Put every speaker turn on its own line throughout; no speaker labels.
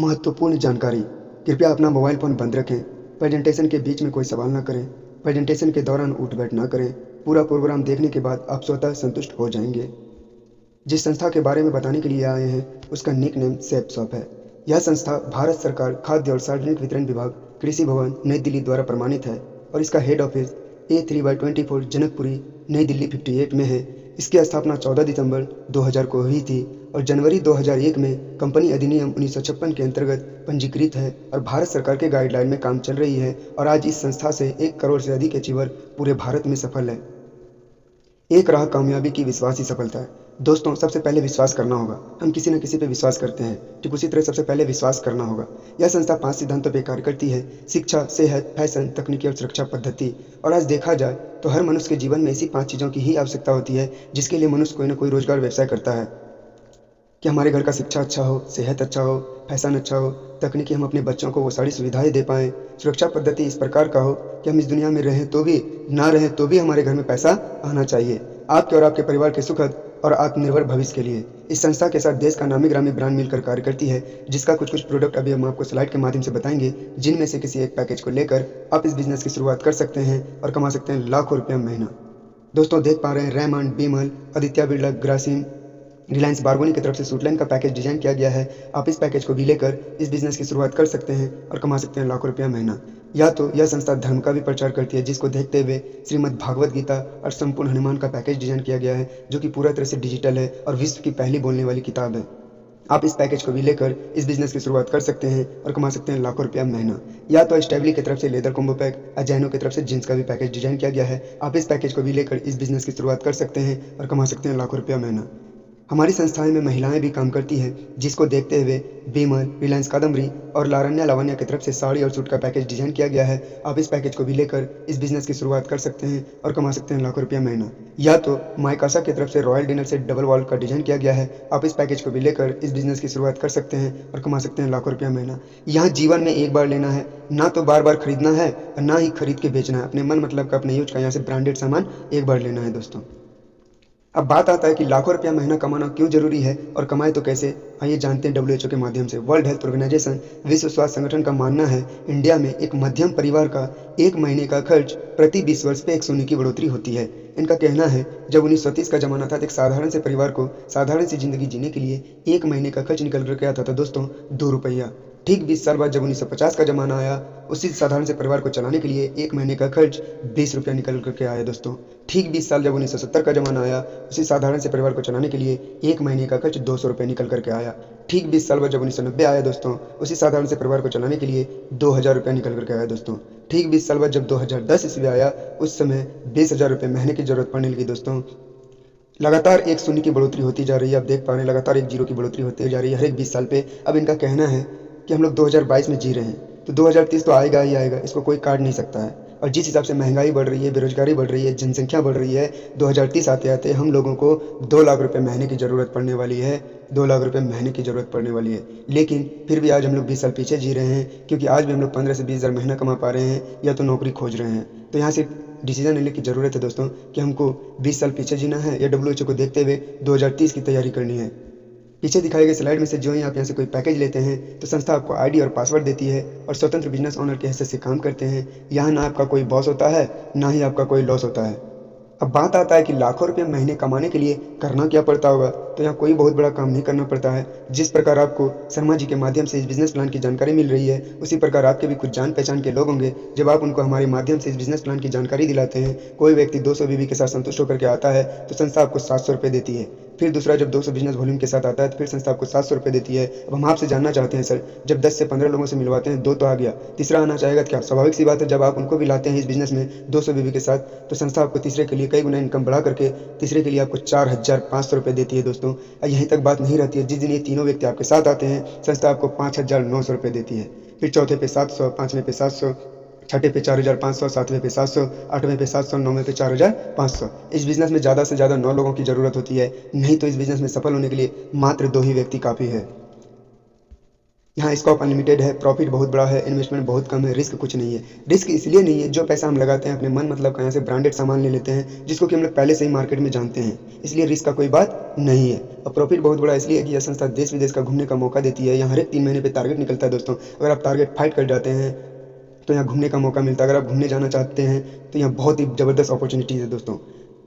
महत्वपूर्ण जानकारी। कृपया अपना मोबाइल फ़ोन बंद रखें। प्रेजेंटेशन के बीच में कोई सवाल ना करें। प्रेजेंटेशन के दौरान उठ बैठ ना करें। पूरा प्रोग्राम देखने के बाद आप स्वतः संतुष्ट हो जाएंगे। जिस संस्था के बारे में बताने के लिए आए हैं उसका निक नेम सेफ शॉप है। यह संस्था भारत सरकार खाद्य और सार्वजनिक वितरण विभाग, कृषि भवन, नई दिल्ली द्वारा प्रमाणित है और इसका हेड ऑफिस A3/24 जनकपुरी, नई दिल्ली 58 में है। इसकी स्थापना 14 दिसंबर 2000 को हुई थी और जनवरी 2001 में कंपनी अधिनियम 1956 के अंतर्गत पंजीकृत है और भारत सरकार के गाइडलाइन में काम चल रही है और आज इस संस्था से 1 करोड़ से अधिक अचीवर पूरे भारत में सफल है। एक राह कामयाबी की विश्वास ही सफलता है। दोस्तों, सबसे पहले विश्वास करना होगा। हम किसी न किसी पे विश्वास करते हैं, ठीक उसी तरह सबसे पहले विश्वास करना होगा। यह संस्था 5 सिद्धांतों पर कार्य करती है: शिक्षा, सेहत, फैशन, तकनीकी और सुरक्षा पद्धति। और आज देखा जाए तो हर मनुष्य के जीवन में ऐसी 5 चीज़ों की ही आवश्यकता होती है जिसके लिए मनुष्य कोई ना कोई रोजगार व्यवसाय करता है कि हमारे घर का शिक्षा अच्छा हो, सेहत अच्छा हो, फैशन अच्छा हो, तकनीकी हम अपने बच्चों को वो सारी सुविधाएं दे पाएँ, सुरक्षा पद्धति इस प्रकार का हो कि हम इस दुनिया में रहें तो भी, ना रहें तो भी हमारे घर में पैसा आना चाहिए, आपके और आपके परिवार के सुखद और आत्मनिर्भर भविष्य के लिए। इस संस्था के साथ देश का नामी ग्रामी ब्रांड मिलकर कार्य करती है, जिसका कुछ प्रोडक्ट अभी हम आपको स्लाइड के माध्यम से बताएंगे, जिनमें से किसी एक पैकेज को लेकर आप इस बिजनेस की शुरुआत कर सकते हैं और कमा सकते हैं लाखों रुपया महीना। दोस्तों, देख पा रहे हैं रेमंड, बिमल, आदित्य बिरला, ग्रासिम, रिलायंस बारगोनी की तरफ से सूटलाइन का पैकेज डिजाइन किया गया है। आप इस पैकेज को भी लेकर इस बिजनेस की शुरुआत कर सकते हैं और कमा सकते हैं लाखों रुपया महीना। या तो यह संस्था धर्म का भी प्रचार करती है, जिसको देखते हुए श्रीमद् भागवत गीता और संपूर्ण हनुमान का पैकेज डिजाइन किया गया है, जो कि पूरा तरह से डिजिटल है और विश्व की पहली बोलने वाली किताब है। आप इस पैकेज को भी लेकर इस बिजनेस की शुरुआत कर सकते हैं और कमा सकते हैं लाखों रुपया महीना। या तो स्टेबली की तरफ से लेदर कॉम्बो पैक, अजैनो की तरफ से जींस का भी पैकेज डिजाइन किया गया है। आप इस पैकेज को भी लेकर इस बिजनेस की शुरुआत कर सकते हैं और कमा सकते हैं लाखों रुपया महीना। हमारी संस्थाएं में महिलाएं भी काम करती हैं, जिसको देखते हुए बीमल, रिलायंस कादम्बरी और लावण्या लावण्या की तरफ से साड़ी और सूट का पैकेज डिजाइन किया गया है। आप इस पैकेज को भी लेकर इस बिजनेस की शुरुआत कर सकते हैं और कमा सकते हैं लाखों रुपया महीना। या तो माइकासा की तरफ से रॉयल डिनर से डबल वॉल का डिजाइन किया गया है। आप इस पैकेज को भी लेकर इस बिजनेस की शुरुआत कर सकते हैं और कमा सकते हैं लाखों रुपया महीना। यहाँ जीवन में एक बार लेना है, ना तो बार बार खरीदना है और ना ही खरीद के बेचना है। अपने मन मतलब का, अपने यूज का यहाँ से ब्रांडेड सामान एक बार लेना है। दोस्तों, अब बात आता है कि लाखों रुपया महीना कमाना क्यों जरूरी है और कमाए तो कैसे। आइए जानते हैं WHO के माध्यम से। वर्ल्ड हेल्थ ऑर्गेनाइजेशन, विश्व स्वास्थ्य संगठन का मानना है, इंडिया में एक मध्यम परिवार का 1 महीने का खर्च प्रति 20 वर्ष पे 1 शून्य की बढ़ोतरी होती है। इनका कहना है, जब 1930 का जमाना था तो एक साधारण से परिवार को साधारण सी जिंदगी जीने के लिए 1 महीने का खर्च निकल कर के आता था दोस्तों 2 रुपया। ठीक 20 साल बाद जब 1950 का जमाना आया, उसी साधारण से परिवार को चलाने के लिए 1 महीने का खर्च 20 रुपया निकल करके आया दोस्तों। ठीक 20 साल जब 1970 का जमाना आया, उसी साधारण से परिवार को चलाने के लिए 1 महीने का खर्च 200 रुपये निकल करके आया। ठीक 20 साल बाद जब 1990 आया दोस्तों, उसी साधारण से परिवार को चलाने के लिए 2000 रुपया निकल करके आया दोस्तों। ठीक 20 साल बाद जब 2010 ईस्वी आया, उस समय 20,000 रुपये महीने की जरूरत पड़ने लगी दोस्तों। लगातार 1 शून्य की बढ़ोतरी होती जा रही है। आप देख पा रहे हैं लगातार 1 जीरो की बढ़ोतरी होती जा रही है हर एक 20 साल पे। अब इनका कहना है कि हम लोग 2022 में जी रहे हैं, तो 2030 तो आएगा ही आएगा, इसको कोई काट नहीं सकता है। और जिस हिसाब से महंगाई बढ़ रही है, बेरोजगारी बढ़ रही है, जनसंख्या बढ़ रही है, 2030 आते आते हम लोगों को 2 लाख रुपये महीने की ज़रूरत पड़ने वाली है। 2 लाख रुपये महीने की ज़रूरत पड़ने वाली है। लेकिन फिर भी आज हम लोग 20 साल पीछे जी रहे हैं, क्योंकि आज भी हम लोग 15 से 20 हज़ार महीना कमा पा रहे हैं या तो नौकरी खोज रहे हैं। तो यहाँ से डिसीजन लेने की ज़रूरत है दोस्तों कि हमको 20 साल पीछे जीना है या WHO को देखते हुए 2030 की तैयारी करनी है। पीछे दिखाए गए स्लाइड में से जो ही आप यहाँ से कोई पैकेज लेते हैं तो संस्था आपको आईडी और पासवर्ड देती है और स्वतंत्र बिजनेस ओनर के हैसियत से काम करते हैं। यहाँ ना आपका कोई बॉस होता है, ना ही आपका कोई लॉस होता है। अब बात आता है कि लाखों रुपये महीने कमाने के लिए करना क्या पड़ता होगा, तो यहाँ कोई बहुत बड़ा काम नहीं करना पड़ता है। जिस प्रकार आपको शर्मा जी के माध्यम से इस बिजनेस प्लान की जानकारी मिल रही है, उसी प्रकार आपके भी कुछ जान पहचान के लोग होंगे। जब आप उनको हमारे माध्यम से इस बिजनेस प्लान की जानकारी दिलाते हैं, कोई व्यक्ति 200 बीवी के साथ संतुष्ट होकर के आता है तो संस्था आपको 700 रुपये देती है। फिर दूसरा जब 200 बिजनेस वॉल्यूम के साथ आता है तो फिर संस्था आपको 700 रुपये देती है। अब हम आपसे जानना चाहते हैं सर, जब 10 से 15 लोगों से मिलवाते हैं 2 तो आ गया, तीसरा आना चाहेगा क्या? स्वाभाविक सी बात है, जब आप उनको भी लाते हैं इस बिजनेस में 200 बीवी के साथ, तो संस्था आपको तीसरे के लिए कई गुना इनकम बढ़ा करके तीसरे के लिए आपको 4500 रुपये देती है दोस्तों। यहीं तक बात नहीं रहती है, जिस दिन ये तीनों व्यक्ति आपके साथ आते हैं संस्था आपको 5900 रुपये देती है। फिर चौथे पे 700, पाँचवें पे 700, छठे पे 4500, सातवें पे 700, आठवें पे 700, नौवें पे 4500। इस बिजनेस में ज़्यादा से ज़्यादा 9 लोगों की ज़रूरत होती है, नहीं तो इस बिजनेस में सफल होने के लिए मात्र 2 ही व्यक्ति काफ़ी है। यहाँ स्कोप अनलिमिटेड है, प्रॉफिट बहुत बड़ा है, इन्वेस्टमेंट बहुत कम है, रिस्क कुछ नहीं है। रिस्क इसलिए नहीं है, जो पैसा हम लगाते हैं अपने मन मतलब का यहाँ से ब्रांडेड सामान ले लेते हैं जिसको कि हम लोग पहले से ही मार्केट में जानते हैं, इसलिए रिस्क का कोई बात नहीं है। और प्रॉफिट बहुत बड़ा इसलिए है कि यह संस्था देश विदेश का घूमने का मौका देती है। यहाँ हर एक 3 महीने पे टारगेट निकलता है दोस्तों। अगर आप टारगेट फाइट कर जाते हैं तो यहाँ घूमने का मौका मिलता है। अगर आप घूमने जाना चाहते हैं तो यहाँ बहुत ही ज़बरदस्त अपॉर्चुनिटीज़ है दोस्तों।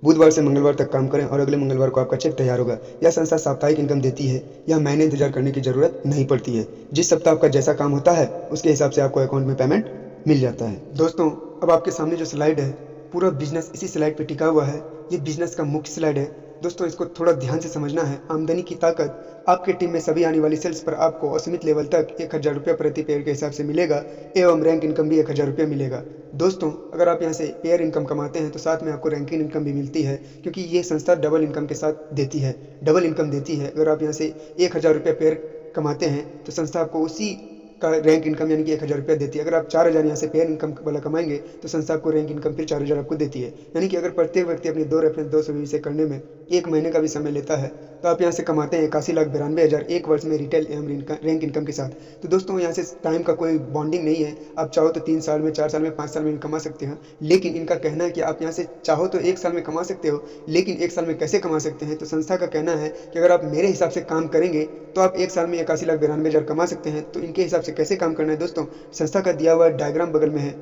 बुधवार से मंगलवार तक काम करें और अगले मंगलवार को आपका चेक तैयार होगा। यह संस्था साप्ताहिक इनकम देती है, यह महीने इंतजार करने की ज़रूरत नहीं पड़ती है। जिस सप्ताह आपका जैसा काम होता है उसके हिसाब से आपको अकाउंट में पेमेंट मिल जाता है। दोस्तों, अब आपके सामने जो स्लाइड है, पूरा बिजनेस इसी स्लाइड पर टिका हुआ है। ये बिजनेस का मुख्य स्लाइड है दोस्तों, इसको थोड़ा ध्यान से समझना है। आमदनी की ताकत आपके टीम में सभी आने वाली सेल्स पर आपको असीमित लेवल तक 1000 रुपये प्रति पेयर के हिसाब से मिलेगा एवं रैंक इनकम भी 1000 रुपये मिलेगा। दोस्तों, अगर आप यहाँ से पेयर इनकम कमाते हैं तो साथ में आपको रैंकिंग इनकम भी मिलती है, क्योंकि ये संस्था डबल इनकम के साथ देती है, डबल इनकम देती है। अगर आप यहाँ से 1000 रुपये पेयर कमाते हैं तो संस्था आपको उसी का रैंक इनकम यानी कि 1000 रुपया देती है। अगर आप 4000 यहाँ से पेयर इनकम वाला कमाएंगे तो संस्था आपको रैंक इनकम फिर 4000 आपको देती है। यानी कि अगर प्रत्येक व्यक्ति अपनी 2 रेफरेंस 220 से करने में 1 महीने का भी समय लेता है तो आप यहाँ से कमाते हैं 81,92,000 एक वर्ष में रिटेल एवं रैंक इनकम के साथ। तो दोस्तों, यहाँ से टाइम का कोई बॉन्डिंग नहीं है। आप चाहो तो 3 साल में, 4 साल में, 5 साल में कमा सकते हैं, लेकिन इनका कहना है कि आप यहाँ से चाहो तो 1 साल में कमा सकते हो, लेकिन 1 साल में कैसे कमा सकते हैं। तो संस्था का कहना है कि अगर आप मेरे हिसाब से काम करेंगे तो आप 1 साल में 81,92,000 कमा सकते हैं। तो इनके हिसाब से कैसे काम करना है दोस्तों, संस्था का दिया हुआ डायग्राम बगल में है।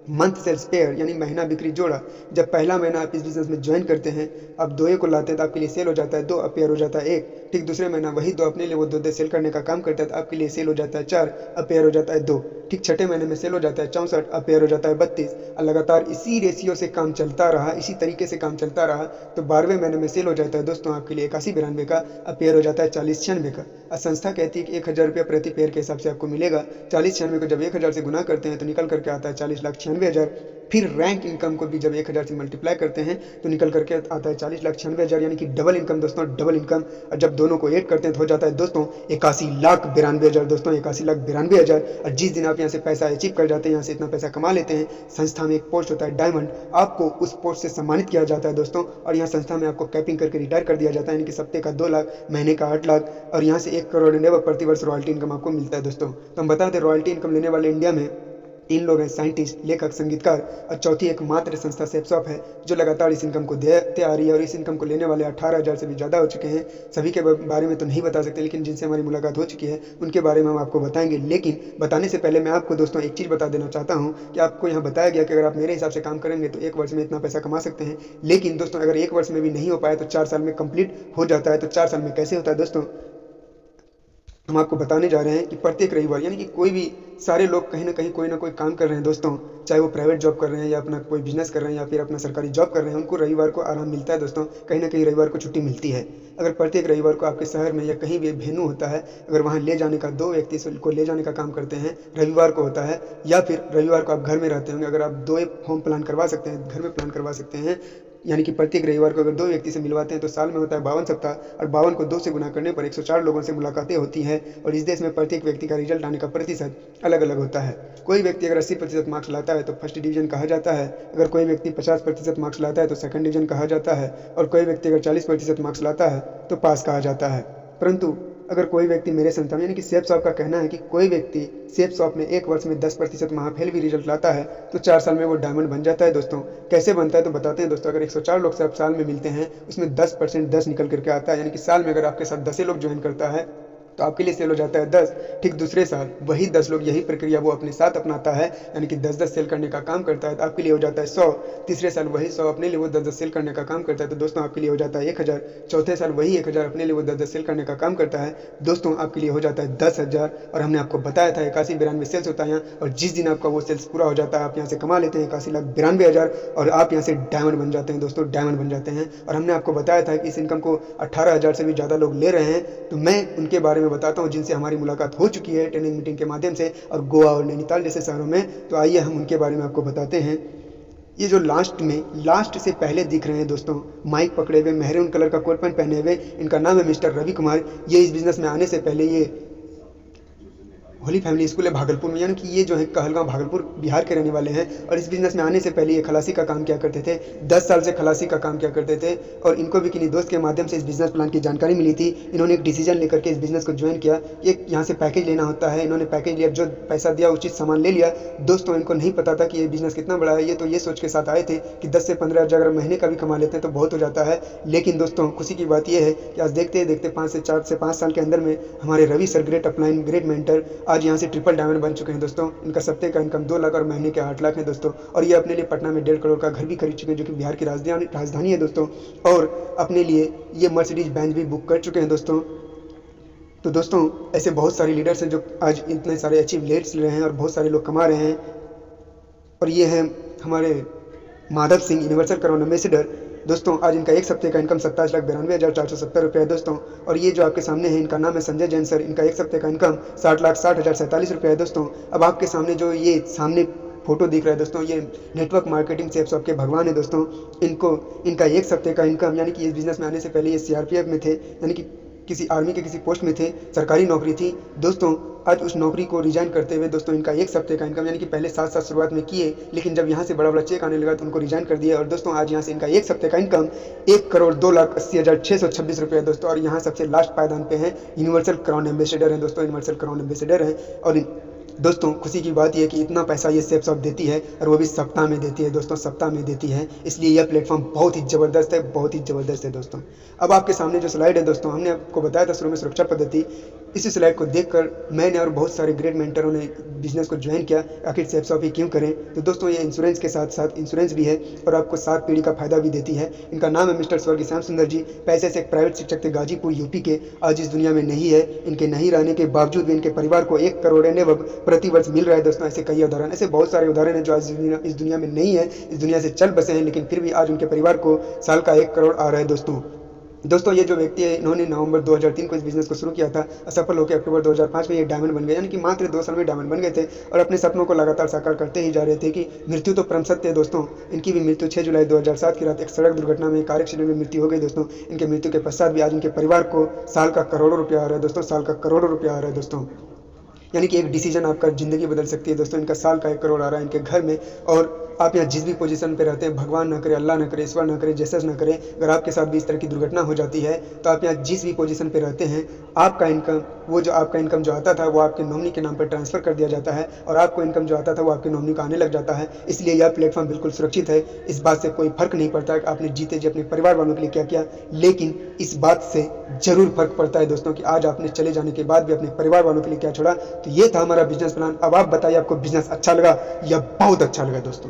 मंथ सेल्स पेयर यानी महीना बिक्री जोड़ा। जब पहला महीना आप इस बिजनेस में ज्वाइन करते हैं, आप 2 को लाते हैं तो आपके लिए सेल हो जाता है 2, अपेयर हो जाता है 1। ठीक दूसरे महीना वही 2 अपने लिए वो 2 सेल करने का काम करता है तो आपके लिए सेल हो जाता है 4, अपेयर हो जाता है 2। ठीक छठे महीने में सेल हो जाता है 64, अपेयर हो जाता है 32। और लगातार इसी रेशियो से काम चलता रहा, इसी तरीके से काम चलता रहा तो 12वें महीने में सेल हो जाता है दोस्तों आपके लिए 81,92 का, अपेयर हो जाता है 40,96 का। और संस्था कहती है कि 1000 रुपये प्रति पेयर के हिसाब से आपको मिलेगा। 40,96 को जब 1000 से गुना करते हैं तो निकल करके आता है 40,96,000। फिर रैंक इनकम को भी जब 1000 से मल्टीप्लाई करते हैं तो निकल करके आता है 40,96,000, यानी कि डबल इनकम दोस्तों, डबल इनकम। और जब दोनों को ऐड करते हैं तो हो जाता है दोस्तों 81,92,000 दोस्तों, 81,92,000। और जिस दिन आप यहाँ से पैसा अचीव कर जाते हैं, यहाँ से इतना पैसा कमा लेते हैं, संस्था में एक पोस्ट होता है डायमंड, आपको उस पोस्ट से सम्मानित किया जाता है दोस्तों। और यहाँ संस्था में आपको कैपिंग करके रिटायर कर दिया जाता है, यानी कि सप्ते का 2 लाख, महीने का 8 लाख और यहाँ से 1 करोड़ प्रति वर्ष रॉयल्टी इनकम आपको मिलता है दोस्तों। तो हम बता दें, रॉयल्टी इनकम लेने वाले इंडिया में 3 लोग हैं, साइंटिस्ट, लेखक, संगीतकार, और चौथी एकमात्र संस्था सेप्सॉप है जो लगातार इस इनकम को देते आ रही है। और इस इनकम को लेने वाले 18,000 से भी ज़्यादा हो चुके हैं। सभी के बारे में तो नहीं बता सकते, लेकिन जिनसे हमारी मुलाकात हो चुकी है उनके बारे में हम आपको बताएंगे। लेकिन बताने से पहले मैं आपको दोस्तों एक चीज़ बता देना चाहता हूँ कि आपको यहाँ बताया गया कि अगर आप मेरे हिसाब से काम करेंगे तो 1 वर्ष में इतना पैसा कमा सकते हैं। लेकिन दोस्तों, अगर 1 वर्ष में भी नहीं हो पाया तो 4 साल में कंप्लीट हो जाता है। तो 4 साल में कैसे होता है दोस्तों, हम आपको बताने जा रहे हैं कि प्रत्येक रविवार, यानी कि कोई भी, सारे लोग कहीं ना कहीं कोई ना कोई काम कर रहे हैं दोस्तों, चाहे वो प्राइवेट जॉब कर रहे हैं या अपना कोई बिजनेस कर रहे हैं या फिर अपना सरकारी जॉब कर रहे हैं, उनको रविवार को आराम मिलता है दोस्तों, कहीं ना कहीं रविवार को छुट्टी मिलती है। अगर प्रत्येक रविवार को आपके शहर में या कहीं भी वेन्यू होता है, अगर वहाँ ले जाने का 2 व्यक्ति को ले जाने का काम करते हैं, रविवार को होता है, या फिर रविवार को आप घर में रहते होंगे, अगर आप 2 होम प्लान करवा सकते हैं, घर में प्लान करवा सकते हैं, यानी कि प्रत्येक रविवार को अगर 2 व्यक्ति से मिलवाते हैं तो साल में होता है 52 सप्ताह, और 52 को 2 से गुना करने पर 104 लोगों से मुलाकातें होती हैं। और इस देश में प्रत्येक व्यक्ति का रिजल्ट आने का प्रतिशत अलग अलग होता है। कोई व्यक्ति अगर 80% मार्क्स लाता है तो फर्स्ट डिवीजन कहा जाता है, अगर कोई व्यक्ति 50% मार्क्स लाता है तो सेकंड डिवीजन कहा जाता है, और कोई व्यक्ति अगर 40% मार्क्स लाता है तो पास कहा जाता है। परंतु अगर कोई व्यक्ति मेरे संस्था में, यानी कि सेप्सॉप का कहना है कि कोई व्यक्ति सेप्सॉप में 1 वर्ष में 10% महाफेल भी रिजल्ट लाता है तो 4 साल में वो डायमंड बन जाता है दोस्तों। कैसे बनता है तो बताते हैं दोस्तों। अगर 104 लोग से आप साल में मिलते हैं, उसमें 10% 10 निकल करके आता है, यानी कि साल में अगर आपके साथ 10 लोग ज्वाइन करता है तो आपके लिए सेल हो जाता है 10। ठीक दूसरे साल वही 10 लोग यही प्रक्रिया वो अपने साथ अपनाता है, यानी कि 10-10 सेल करने का काम करता है, तो आपके लिए हो जाता है 100। तीसरे साल वही 100 अपने लिए वो 10-10 सेल करने का काम करता है, तो दोस्तों आपके लिए हो जाता है 1000। चौथे साल वही 1000 अपने लिए वो 10-10 सेल करने का काम करता है, दोस्तों आपके लिए हो जाता है 10,000। और हमने आपको बताया था 81-92 सेल्स होता है यहाँ, और जिस दिन आपका वो सेल्स पूरा हो जाता है आप यहाँ से कमा लेते हैं 81,92,000 और आप यहाँ से डायमंड बन जाते हैं दोस्तों, डायमंड बन जाते हैं। और हमने आपको बताया था कि इस इनकम को 18,000 से भी ज़्यादा लोग ले रहे हैं। तो मैं उनके बारे में बताता हूँ जिनसे हमारी मुलाकात हो चुकी है ट्रेनिंग मीटिंग के माध्यम से, और गोवा और नैनीताल जैसे शहरों में। तो आइए हम उनके बारे में आपको बताते हैं। ये जो लास्ट से पहले दिख रहे हैं दोस्तों, माइक पकड़े हुए, मेहरून कलर का कोट पैंट पहने हुए, इनका नाम है मिस्टर रवि कुमार। ये इस बिजनेस में आने से पहले ये होली फैमिली स्कूल है भागलपुर में, यानी कि ये जो है कहलगांव भागलपुर बिहार के रहने वाले हैं। और इस बिज़नेस में आने से पहले ये खलासी का काम किया करते थे, 10 साल से खलासी का काम किया करते थे। और इनको भी किन्हीं दोस्त के माध्यम से इस बिज़नेस प्लान की जानकारी मिली थी। इन्होंने एक डिसीजन लेकर के इस बिज़नेस को ज्वाइन किया। एक यहाँ से पैकेज लेना होता है, इन्होंने पैकेज लिया, जो पैसा दिया उचित सामान ले लिया। दोस्तों इनको नहीं पता था कि ये बिज़नेस कितना बड़ा है। ये तो ये सोच के साथ आए थे कि 10 से 15 हज़ार अगर महीने का भी कमा लेते हैं तो बहुत हो जाता है। लेकिन दोस्तों खुशी की बात यह है कि आज देखते देखते 5 से 5 साल के अंदर में हमारे Ravi sir, great upline, great mentor, आज यहाँ से ट्रिपल डायमंड बन चुके हैं दोस्तों। इनका सप्ते का इनकम 2 लाख और महीने के 8 लाख है दोस्तों। और ये अपने लिए पटना में 1.5 करोड़ का घर भी खरीद चुके हैं, जो कि बिहार की राजधानी है दोस्तों। और अपने लिए ये मर्सिडीज बेंज भी बुक कर चुके हैं दोस्तों। तो दोस्तों ऐसे बहुत सारे लीडर्स हैं जो आज इतने सारे अचीवमेंट्स ले रहे हैं और बहुत सारे लोग कमा रहे हैं। और ये हैं हमारे Madhav Singh, universal crown ambassador. दोस्तों आज इनका 1 सप्ते का इनकम 27,92,470 रुपये है दोस्तों। और ये जो आपके सामने है, इनका नाम है संजय जैन सर। इनका 1 सप्ते का इनकम 60,60,047 रुपये है दोस्तों। अब आपके सामने जो ये सामने फोटो दिख रहा है दोस्तों, ये नेटवर्क मार्केटिंग से सबके भगवान है दोस्तों। इनका 1 सप्ते का इनकम, यानी कि इस बिज़नेस में आने से पहले ये CRPF में थे, यानी कि किसी आर्मी के किसी पोस्ट में थे, सरकारी नौकरी थी दोस्तों। आज उस नौकरी को रिजाइन करते हुए दोस्तों इनका 1 सप्ते का इनकम, यानी कि पहले 7 साल शुरुआत में किए, लेकिन जब यहाँ से बड़ा बड़ा चेक आने लगा तो उनको रिजाइन कर दिया। और दोस्तों आज यहाँ से इनका 1 सप्ते का इनकम 1,02,80,626 रुपये है दोस्तों। और यहाँ सबसे लास्ट पायदान पे हैं, यूनिवर्सल क्राउन एम्बेसडर हैं दोस्तों, यूनिवर्सल क्राउन एम्बेसडर हैं। और दोस्तों खुशी की बात यह है कि इतना पैसा ये सेफ शॉप देती है, और वो भी सप्ताह में देती है दोस्तों, सप्ताह में देती है। इसलिए यह प्लेटफॉर्म बहुत ही ज़बरदस्त है, बहुत ही ज़बरदस्त है दोस्तों। अब आपके सामने जो स्लाइड है दोस्तों, हमने आपको बताया था शुरू में सुरक्षा पद्धति। इसी स्लाइड को देखकर मैंने और बहुत सारे ग्रेट मेंटरों ने बिजनेस को ज्वाइन किया। आखिर सेफ शॉप ही क्यों करें? तो दोस्तों ये इंश्योरेंस के साथ साथ इंश्योरेंस भी है और आपको 7 पीढ़ी का फायदा भी देती है। इनका नाम है मिस्टर स्वर्गीय श्याम सुंदर जी। पैसे से एक प्राइवेट शिक्षक थे गाजीपुर यूपी के, आज इस दुनिया में नहीं है। इनके नहीं रहने के बावजूद भी इनके परिवार को 1 करोड़ प्रति वर्ष मिल रहा है दोस्तों। ऐसे कई उदाहरण, ऐसे बहुत सारे उदाहरण हैं जो आज इस दुनिया में नहीं है, इस दुनिया से चल बसे हैं, लेकिन फिर भी आज उनके परिवार को साल का 1 करोड़ आ रहा है दोस्तों। ये जो व्यक्ति है, इन्होंने नवंबर 2003 को इस बिज़नेस को शुरू किया था। असफल होकर अक्टूबर 2005 में ये डायमंड बन गए, यानी कि मात्र 2 साल में डायमंड बन गए थे। और अपने सपनों को लगातार साकार करते ही जा रहे थे कि मृत्यु तो परम सत्य है दोस्तों। इनकी भी मृत्यु 6 जुलाई 2007 की रात एक सड़क दुर्घटना में, कार एक्सीडेंट में मृत्यु हो गई दोस्तों। इनके मृत्यु के पश्चात भी आज इनके परिवार को साल का करोड़ों रुपया आ रहा है दोस्तों, साल का करोड़ों रुपया आ रहा है दोस्तों। यानी कि एक डिसीजन आपका ज़िंदगी बदल सकती है दोस्तों। इनका साल का 1 करोड़ आ रहा है इनके घर में। और आप यहाँ जिस भी पोजीशन पे रहते हैं, भगवान ना करे, अल्लाह ना करे, ईश्वर ना करे, जैसा ना करे, अगर आपके साथ भी इस तरह की दुर्घटना हो जाती है तो आप यहाँ जिस भी पोजीशन पे रहते हैं, आपका इनकम, वो जो आपका इनकम जो आता था वो आपके नॉमिनी के नाम पर ट्रांसफ़र कर दिया जाता है, और आपको इनकम जो आता था वो आपके नॉमिनी को आने लग जाता है। इसलिए यह प्लेटफॉर्म बिल्कुल सुरक्षित है। इस बात से कोई फर्क नहीं पड़ता कि आपने जीते जी अपने परिवार वालों के लिए क्या किया, लेकिन इस बात से जरूर फर्क पड़ता है दोस्तों कि आज आपने चले जाने के बाद भी अपने परिवार वालों के लिए क्या छोड़ा। तो ये था हमारा बिजनेस प्लान। अब आप बताइए, आपको बिजनेस अच्छा लगा या बहुत अच्छा लगा दोस्तों?